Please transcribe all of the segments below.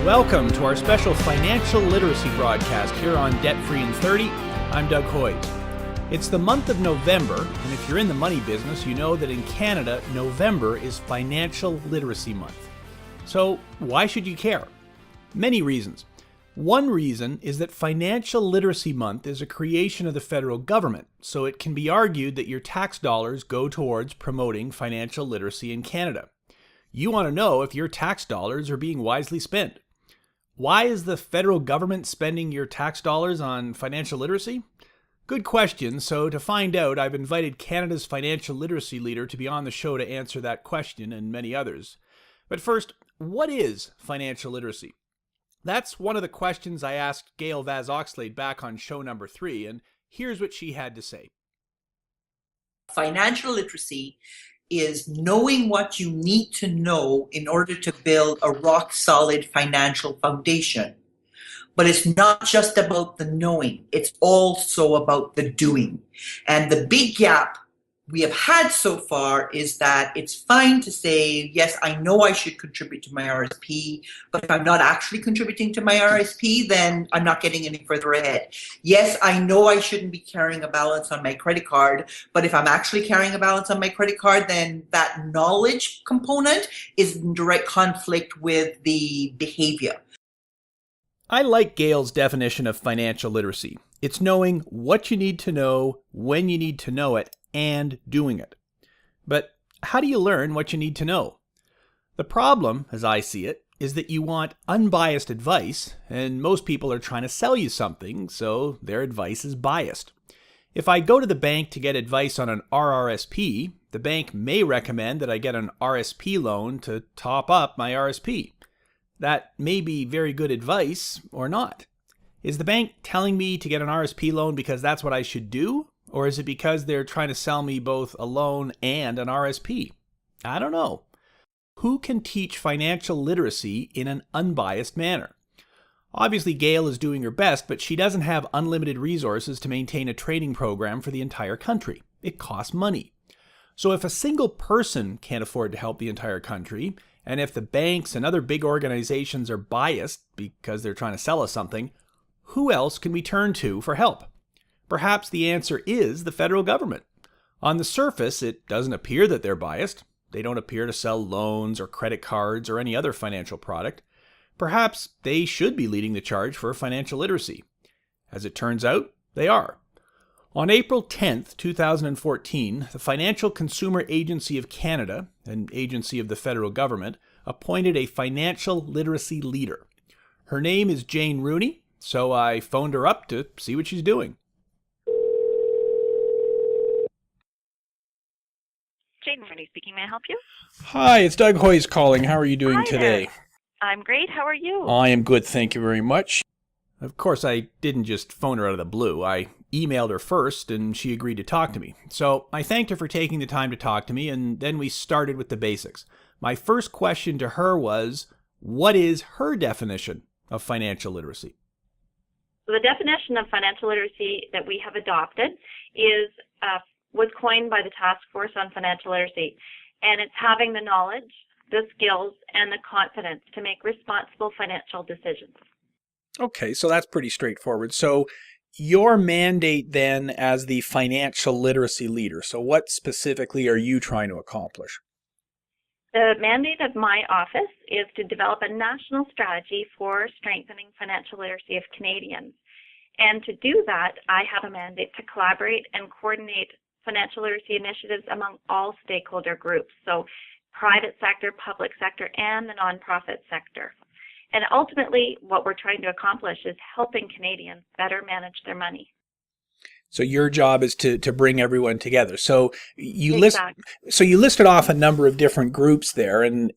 Welcome to our special financial literacy broadcast here on Debt Free in 30. I'm Doug Hoyes. It's the month of November, and if you're in the money business, you know that in Canada, November is Financial Literacy Month. So why should you care? Many reasons. One reason is that Financial Literacy Month is a creation of the federal government, so it can be argued that your tax dollars go towards promoting financial literacy in Canada. You want to know if your tax dollars are being wisely spent. Why is the federal government spending your tax dollars on financial literacy? Good question. So to find out, I've invited Canada's financial literacy leader to be on the show to answer that question and many others. But first, what is financial literacy? That's one of the questions I asked Gail Vaz-Oxlade back on show number 3, and here's what she had to say. Financial literacy is knowing what you need to know in order to build a rock-solid financial foundation. But it's not just about the knowing, it's also about the doing. And the big gap we have had so far is that it's fine to say, yes, I know I should contribute to my RSP, but if I'm not actually contributing to my RSP, then I'm not getting any further ahead. Yes, I know I shouldn't be carrying a balance on my credit card, but if I'm actually carrying a balance on my credit card, then that knowledge component is in direct conflict with the behavior. I like Gail's definition of financial literacy. It's knowing what you need to know, when you need to know it, and doing it. But how do you learn what you need to know? The problem, as I see it, is that you want unbiased advice, and most people are trying to sell you something, so their advice is biased. If I go to the bank to get advice on an RRSP, the bank may recommend that I get an RSP loan to top up my RSP. That may be very good advice or not. Is the bank telling me to get an RSP loan because that's what I should do? Or is it because they're trying to sell me both a loan and an RSP? I don't know. Who can teach financial literacy in an unbiased manner? Obviously, Gail is doing her best, but she doesn't have unlimited resources to maintain a training program for the entire country. It costs money. So if a single person can't afford to help the entire country, and if the banks and other big organizations are biased because they're trying to sell us something, who else can we turn to for help? Perhaps the answer is the federal government. On the surface, it doesn't appear that they're biased. They don't appear to sell loans or credit cards or any other financial product. Perhaps they should be leading the charge for financial literacy. As it turns out, they are. On April 10th, 2014, the Financial Consumer Agency of Canada, an agency of the federal government, appointed a financial literacy leader. Her name is Jane Rooney, so I phoned her up to see what she's doing. Jane Rooney speaking. May I help you? Hi, it's Doug Hoyes calling. How are you doing Hi today? there. I'm great. How are you? I am good, thank you very much. Of course, I didn't just phone her out of the blue. I emailed her first, and she agreed to talk to me. So I thanked her for taking the time to talk to me, and then we started with the basics. My first question to her was, what is her definition of financial literacy? So the definition of financial literacy that we have adopted is was coined by the Task Force on Financial Literacy, and it's having the knowledge, the skills, and the confidence to make responsible financial decisions. Okay, so that's pretty straightforward. So your mandate then as the financial literacy leader, so what specifically are you trying to accomplish? The mandate of my office is to develop a national strategy for strengthening financial literacy of Canadians. And to do that, I have a mandate to collaborate and coordinate financial literacy initiatives among all stakeholder groups, so private sector, public sector, and the nonprofit sector. And ultimately, what we're trying to accomplish is helping Canadians better manage their money. So your job is to bring everyone together. So you Exactly. listed off a number of different groups there, and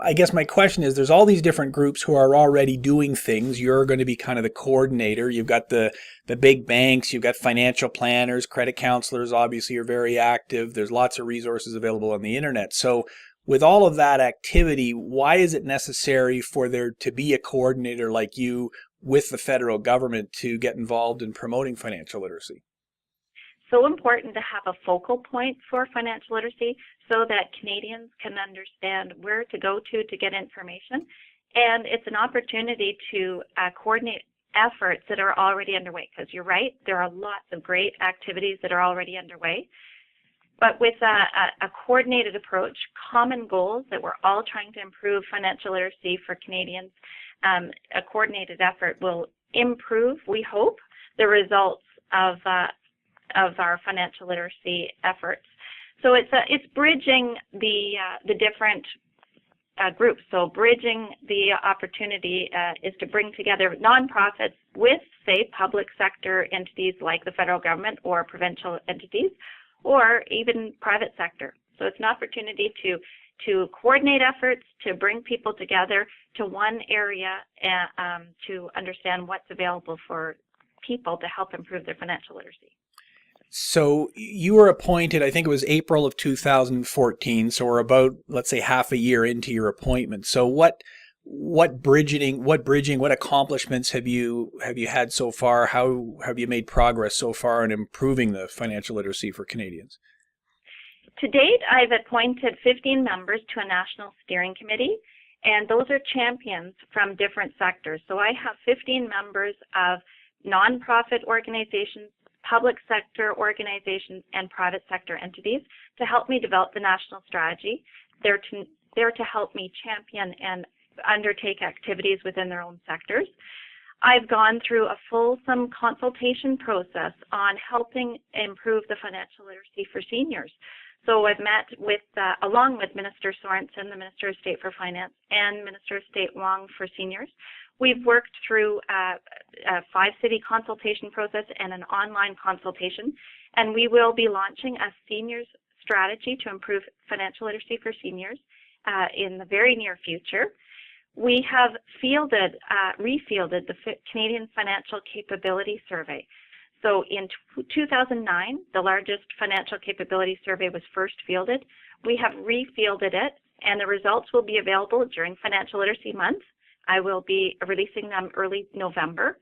I guess my question is, there's all these different groups who are already doing things. You're going to be kind of the coordinator. You've got the big banks, you've got financial planners, credit counselors. Obviously, you're very active. There's lots of resources available on the internet. So with all of that activity, why is it necessary for there to be a coordinator like you with the federal government to get involved in promoting financial literacy? So important to have a focal point for financial literacy so that Canadians can understand where to go to get information And it's an opportunity to coordinate efforts that are already underway, because you're right, there are lots of great activities that are already underway. But with a coordinated approach, common goals that we're all trying to improve financial literacy for Canadians, a coordinated effort will improve, we hope, the results of our financial literacy efforts. So it's bridging the different groups. So bridging the opportunity is to bring together nonprofits with, say, public sector entities like the federal government or provincial entities, or even private sector. So it's an opportunity to coordinate efforts, to bring people together to one area to understand what's available for people to help improve their financial literacy. So you were appointed, I think it was April of 2014. So we're about, let's say, half a year into your appointment. So what accomplishments have you had so far? How have you made progress so far in improving the financial literacy for Canadians? To date, I've appointed 15 members to a national steering committee, and those are champions from different sectors. So I have 15 members of nonprofit organizations, public sector organizations, and private sector entities to help me develop the national strategy. They're to help me champion and undertake activities within their own sectors. I've gone through a fulsome consultation process on helping improve the financial literacy for seniors. So I've met with, along with Minister Sorensen, the Minister of State for Finance, and Minister of State Wong for seniors. We've worked through a 5-city consultation process and an online consultation, and we will be launching a seniors strategy to improve financial literacy for seniors in the very near future. We have refielded the Canadian Financial Capability Survey. So in 2009, the largest financial capability survey was first fielded. We have refielded it, and the results will be available during Financial Literacy Month. I will be releasing them early November.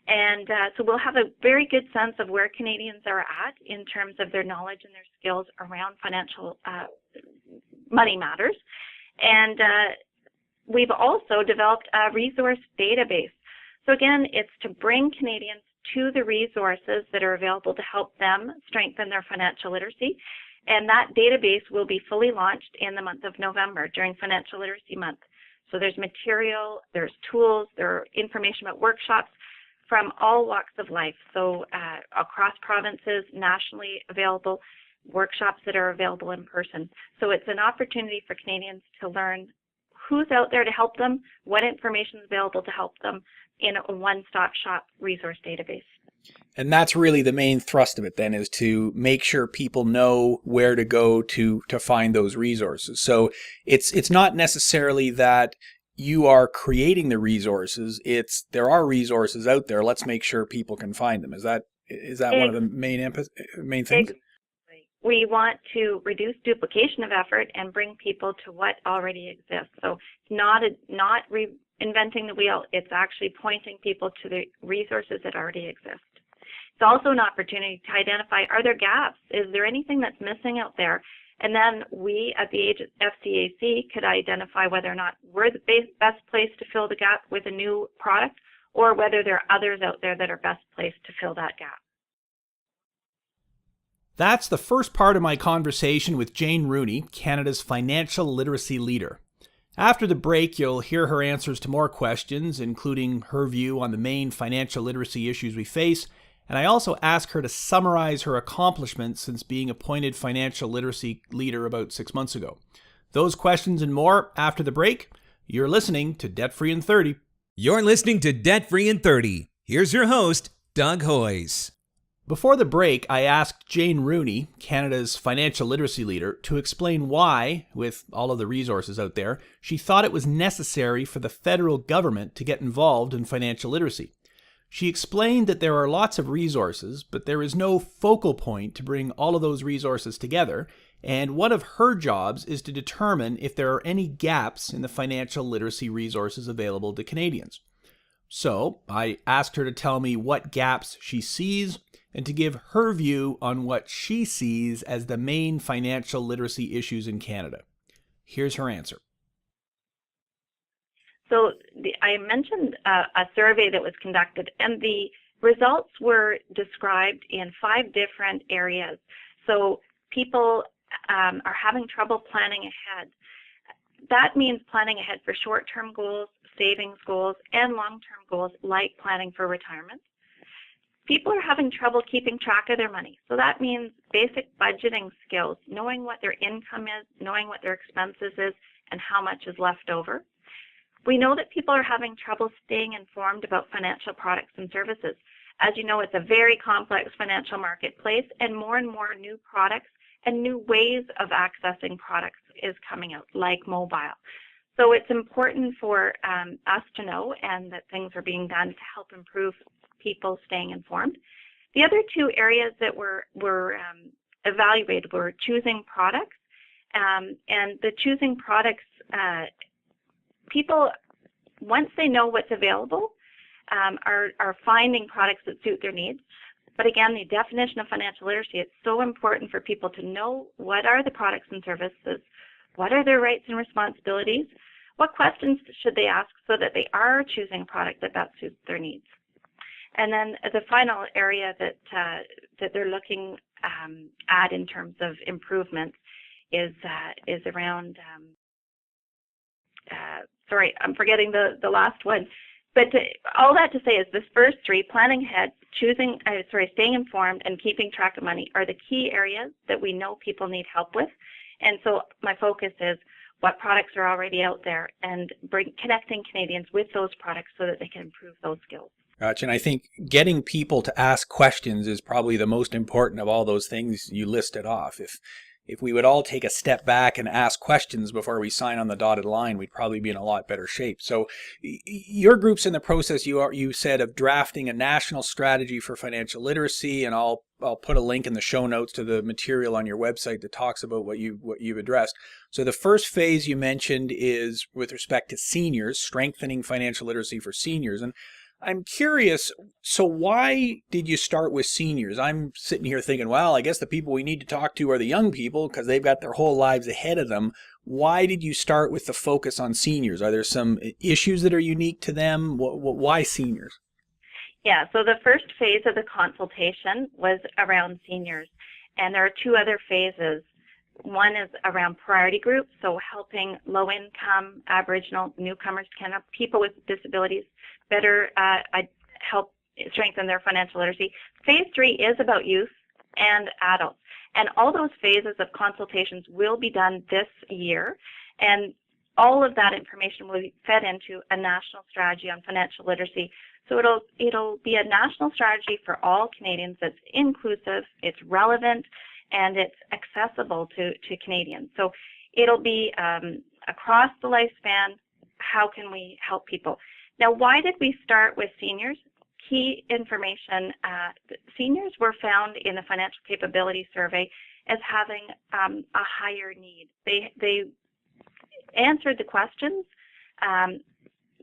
And so we'll have a very good sense of where Canadians are at in terms of their knowledge and their skills around financial money matters. And we've also developed a resource database. So again, it's to bring Canadians to the resources that are available to help them strengthen their financial literacy. And that database will be fully launched in the month of November during Financial Literacy Month. So there's material, there's tools, there's information about workshops from all walks of life. So across provinces, nationally available workshops that are available in person. So it's an opportunity for Canadians to learn who's out there to help them, what information is available to help them in a one-stop shop resource database. And that's really the main thrust of it then, is to make sure people know where to go to find those resources. So it's not necessarily that you are creating the resources, it's there are resources out there, let's make sure people can find them. Is that one of the main things? We want to reduce duplication of effort and bring people to what already exists. So it's not reinventing the wheel, it's actually pointing people to the resources that already exist. It's also an opportunity to identify, are there gaps? Is there anything that's missing out there? And then we at the FCAC could identify whether or not we're the best place to fill the gap with a new product, or whether there are others out there that are best placed to fill that gap. That's the first part of my conversation with Jane Rooney, Canada's financial literacy leader. After the break, you'll hear her answers to more questions, including her view on the main financial literacy issues we face, and I also ask her to summarize her accomplishments since being appointed financial literacy leader about 6 months ago. Those questions and more after the break. You're listening to Debt Free in 30. You're listening to Debt Free in 30. Here's your host, Doug Hoyes. Before the break, I asked Jane Rooney, Canada's financial literacy leader, to explain why, with all of the resources out there, she thought it was necessary for the federal government to get involved in financial literacy. She explained that there are lots of resources, but there is no focal point to bring all of those resources together, and one of her jobs is to determine if there are any gaps in the financial literacy resources available to Canadians. So I asked her to tell me what gaps she sees and to give her view on what she sees as the main financial literacy issues in Canada. Here's her answer. So I mentioned a survey that was conducted, and the results were described in 5 different areas. So people are having trouble planning ahead. That means planning ahead for short-term goals, savings goals, and long-term goals like planning for retirement. People are having trouble keeping track of their money. So that means basic budgeting skills, knowing what their income is, knowing what their expenses is, and how much is left over. We know that people are having trouble staying informed about financial products and services. As you know, it's a very complex financial marketplace, and more new products and new ways of accessing products is coming out, like mobile. So it's important for us to know, and that things are being done to help improve people staying informed. The other 2 areas that were evaluated were choosing products, and the choosing products, people, once they know what's available, are finding products that suit their needs. But again, the definition of financial literacy, it's so important for people to know what are the products and services, what are their rights and responsibilities, what questions should they ask so that they are choosing a product that best suits their needs. And then the final area that they're looking at in terms of improvements is around, sorry, I'm forgetting the last one. But all that to say is this first 3, planning ahead, staying informed, and keeping track of money, are the key areas that we know people need help with. And so my focus is what products are already out there, and connecting Canadians with those products so that they can improve those skills. Gotcha. And I think getting people to ask questions is probably the most important of all those things you listed off. If we would all take a step back and ask questions before we sign on the dotted line, we'd probably be in a lot better shape. So your group's in the process, you said, of drafting a national strategy for financial literacy, and I'll put a link in the show notes to the material on your website that talks about what you've addressed. So the first phase you mentioned is with respect to seniors, strengthening financial literacy for seniors. And I'm curious, so why did you start with seniors? I'm sitting here thinking, well, I guess the people we need to talk to are the young people because they've got their whole lives ahead of them. Why did you start with the focus on seniors? Are there some issues that are unique to them? Why seniors? Yeah, so the first phase of the consultation was around seniors, and there are 2 other phases. One is around priority groups, so helping low-income, Aboriginal, newcomers to Canada, people with disabilities better help strengthen their financial literacy. Phase 3 is about youth and adults, and all those phases of consultations will be done this year, and all of that information will be fed into a national strategy on financial literacy. So it'll be a national strategy for all Canadians that's inclusive, it's relevant, and it's accessible to Canadians. So it'll be across the lifespan, how can we help people? Now, why did we start with seniors? Key information, seniors were found in the Financial Capability Survey as having a higher need. They answered the questions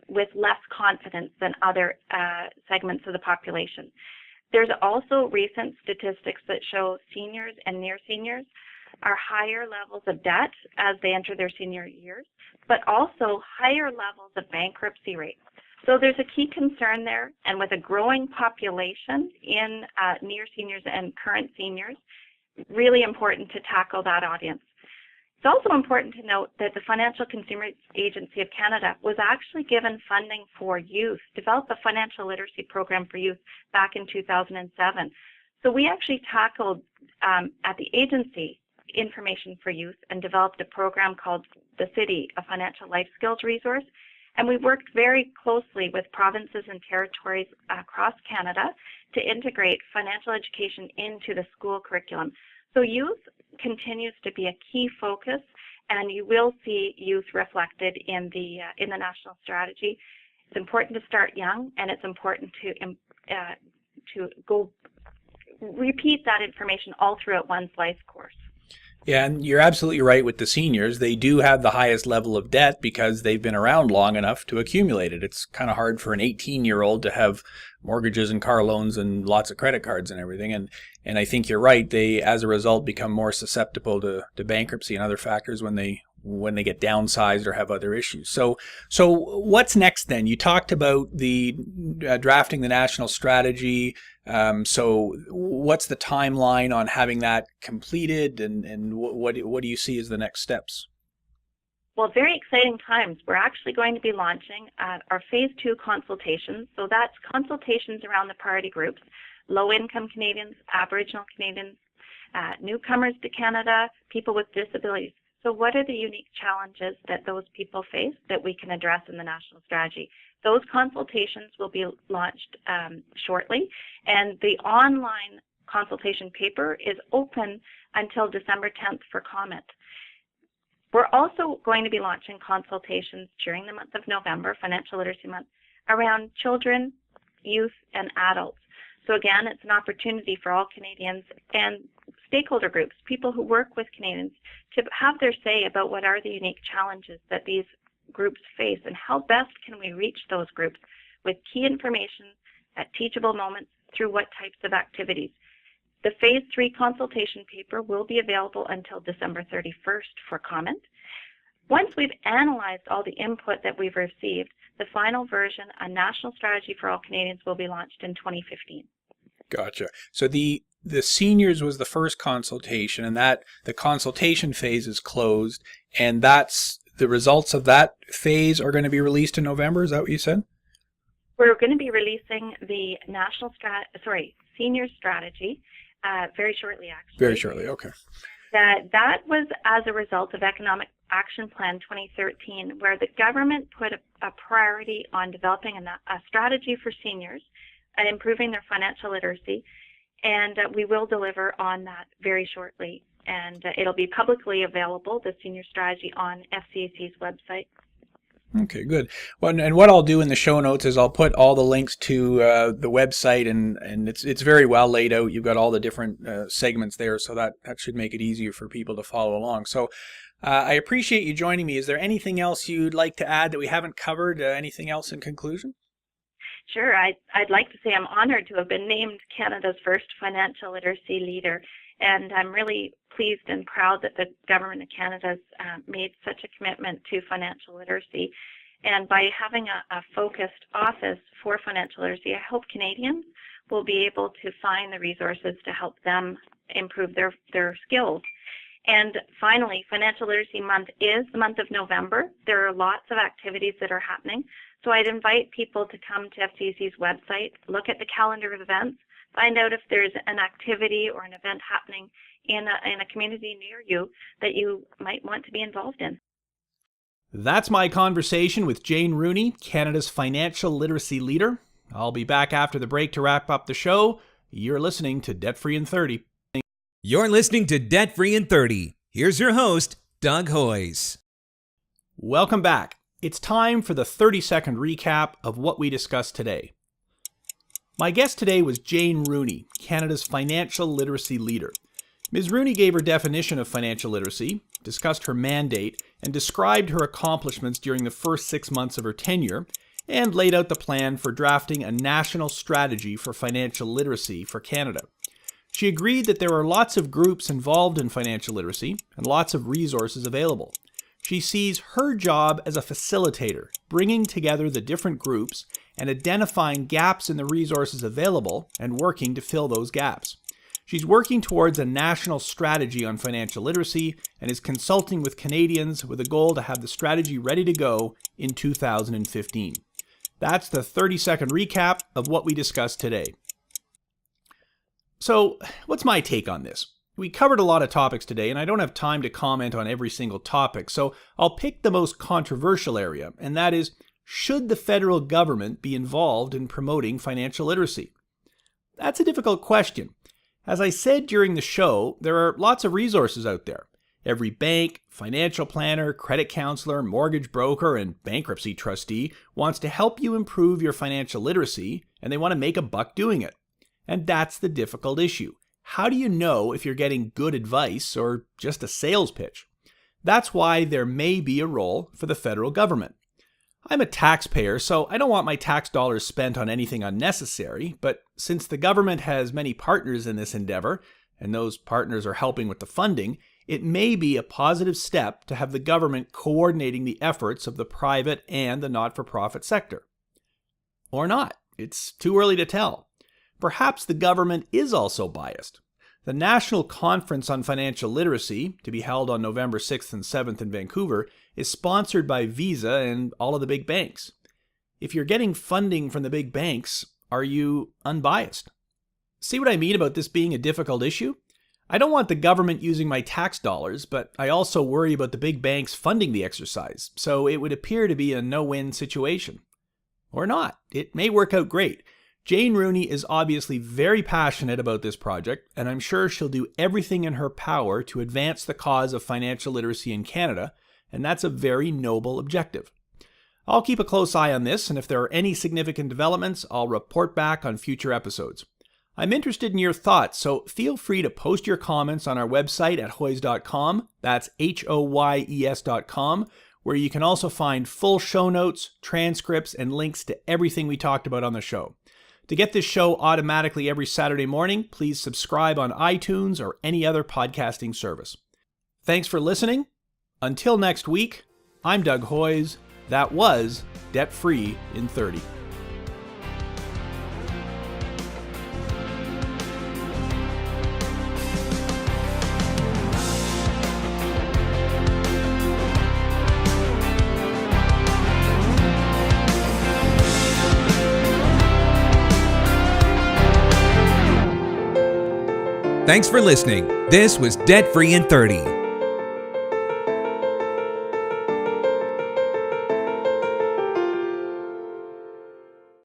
with less confidence than other segments of the population. There's also recent statistics that show seniors and near seniors are higher levels of debt as they enter their senior years, but also higher levels of bankruptcy rates. So there's a key concern there, and with a growing population in near seniors and current seniors, really important to tackle that audience. It's also important to note that the Financial Consumer Agency of Canada was actually given funding for youth, developed a financial literacy program for youth back in 2007. So we actually tackled at the agency information for youth and developed a program called The City, a financial life skills resource. And we worked very closely with provinces and territories across Canada to integrate financial education into the school curriculum. So youth continues to be a key focus, and you will see youth reflected in the national strategy. It's important to start young, and it's important to go repeat that information all throughout one's life course. Yeah, and you're absolutely right with the seniors. They do have the highest level of debt because they've been around long enough to accumulate it. It's kind of hard for an 18-year-old to have mortgages and car loans and lots of credit cards and everything. And I think you're right. They, as a result, become more susceptible to bankruptcy and other factors when they when they get downsized or have other issues. So what's next then? You talked about the drafting the national strategy. So what's the timeline on having that completed, and what do you see as the next steps? Well, very exciting times. We're actually going to be launching our Phase 2 consultations. So that's consultations around the priority groups: low-income Canadians, Aboriginal Canadians, newcomers to Canada, people with disabilities. So what are the unique challenges that those people face that we can address in the national strategy? Those consultations will be launched shortly, and the online consultation paper is open until December 10th for comment. We're also going to be launching consultations during the month of November, Financial Literacy Month, around children, youth, and adults. So again, it's an opportunity for all Canadians and stakeholder groups, people who work with Canadians, to have their say about what are the unique challenges that these groups face and how best can we reach those groups with key information at teachable moments through what types of activities. The Phase 3 consultation paper will be available until December 31st for comment. Once we've analyzed all the input that we've received, the final version, a national strategy for all Canadians, will be launched in 2015. Gotcha. So the seniors was the first consultation, and that the consultation phase is closed, and that's the results of that phase are going to be released in November. Is that what you said? We're going to be releasing the senior strategy very shortly, actually. Very shortly, okay. That was as a result of Economic Action Plan 2013, where the government put a priority on developing a strategy for seniors and improving their financial literacy, and we will deliver on that very shortly. And it'll be publicly available, the senior strategy, on FCAC's website. Okay, good. Well, and what I'll do in the show notes is I'll put all the links to the website, and it's very well laid out. You've got all the different segments there, so that should make it easier for people to follow along. So I appreciate you joining me. Is there anything else you'd like to add that we haven't covered? Anything else in conclusion? Sure. I'd like to say I'm honored to have been named Canada's first financial literacy leader, and I'm really pleased and proud that the Government of Canada's made such a commitment to financial literacy. And by having a focused office for financial literacy, I hope Canadians will be able to find the resources to help them improve their skills. And finally, Financial Literacy Month is the month of November. There are lots of activities that are happening. So I'd invite people to come to FCAC's website, look at the calendar of events, find out if there's an activity or an event happening in a community near you that you might want to be involved in. That's my conversation with Jane Rooney, Canada's financial literacy leader. I'll be back after the break to wrap up the show. You're listening to Debt Free in 30. You're listening to Debt Free in 30. Here's your host, Doug Hoyes. Welcome back. It's time for the 30-second recap of what we discussed today. My guest today was Jane Rooney, Canada's financial literacy leader. Ms. Rooney gave her definition of financial literacy, discussed her mandate, and described her accomplishments during the first 6 months of her tenure, and laid out the plan for drafting a national strategy for financial literacy for Canada. She agreed that there are lots of groups involved in financial literacy and lots of resources available. She sees her job as a facilitator, bringing together the different groups and identifying gaps in the resources available and working to fill those gaps. She's working towards a national strategy on financial literacy and is consulting with Canadians with a goal to have the strategy ready to go in 2015. That's the 30-second recap of what we discussed today. So, what's my take on this? We covered a lot of topics today, and I don't have time to comment on every single topic, so I'll pick the most controversial area, and that is, should the federal government be involved in promoting financial literacy? That's a difficult question. As I said during the show, there are lots of resources out there. Every bank, financial planner, credit counselor, mortgage broker, and bankruptcy trustee wants to help you improve your financial literacy, and they want to make a buck doing it. And that's the difficult issue. How do you know if you're getting good advice or just a sales pitch? That's why there may be a role for the federal government. I'm a taxpayer, so I don't want my tax dollars spent on anything unnecessary, but since the government has many partners in this endeavor, and those partners are helping with the funding, It may be a positive step to have the government coordinating the efforts of the private and the not-for-profit sector. Or not. It's too early to tell. Perhaps the government is also biased. The National Conference on Financial Literacy, to be held on November 6th and 7th in Vancouver, is sponsored by Visa and all of the big banks. If you're getting funding from the big banks, are you unbiased? See what I mean about this being a difficult issue? I don't want the government using my tax dollars, but I also worry about the big banks funding the exercise, so it would appear to be a no-win situation. Or not. It may work out great. Jane Rooney is obviously very passionate about this project, and I'm sure she'll do everything in her power to advance the cause of financial literacy in Canada, and that's a very noble objective. I'll keep a close eye on this, and if there are any significant developments, I'll report back on future episodes. I'm interested in your thoughts, so feel free to post your comments on our website at hoyes.com, that's HOYES.com, where you can also find full show notes, transcripts, and links to everything we talked about on the show. To get this show automatically every Saturday morning, please subscribe on iTunes or any other podcasting service. Thanks for listening. Until next week, I'm Doug Hoyes. That was Debt Free in 30. Thanks for listening. This was Debt Free in 30.